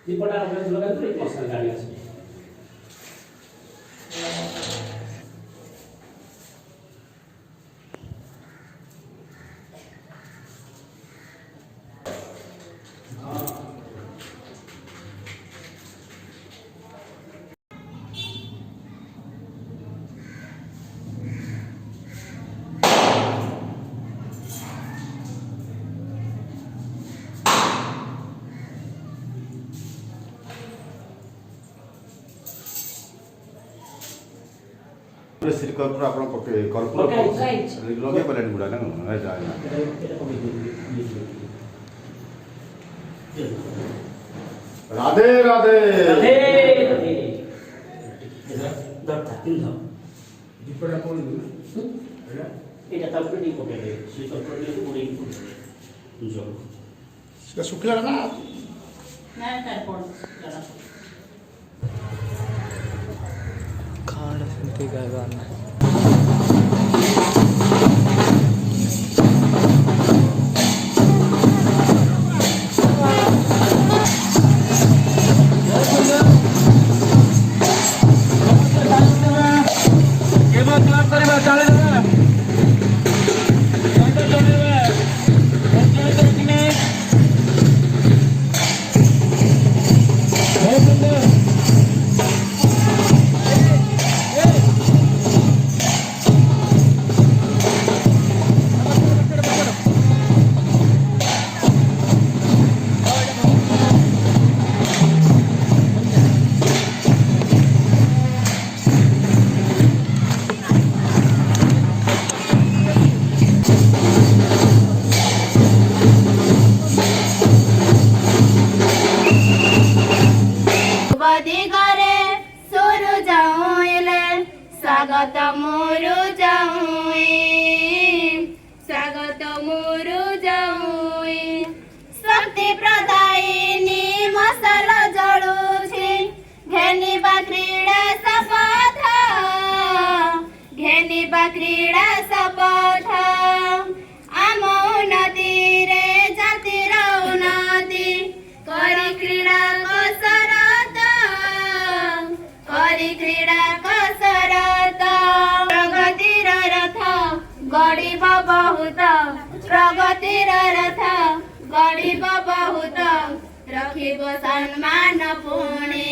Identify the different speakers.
Speaker 1: दीपटा लगा तो पर्सनल गाड़ी আছে
Speaker 2: सिरकपुर आपण पके कर्पूर लगे पले गुडा ना है जा राधे राधे
Speaker 1: राधे राधे दत्ता तीन ध दीपड़ा कोन है एटा तब डी पके दे से तब डी पूरी जो
Speaker 2: इसका शुक्ला ना
Speaker 1: तार कोन जरा
Speaker 3: खाना सुनते गए गाना
Speaker 4: स्वागत मोरु जाऊँ शक्ति प्रदायिनी मसल जड़ू घेनी क्रीड़ा शपथ आम उन्नति रे जातिर उन्नति करी क्रीड़ा कसरत प्रगतिर रथ गड़िब बहुत प्रगतिर रथ गड़िब बहुत रखिब सम्मान पुणे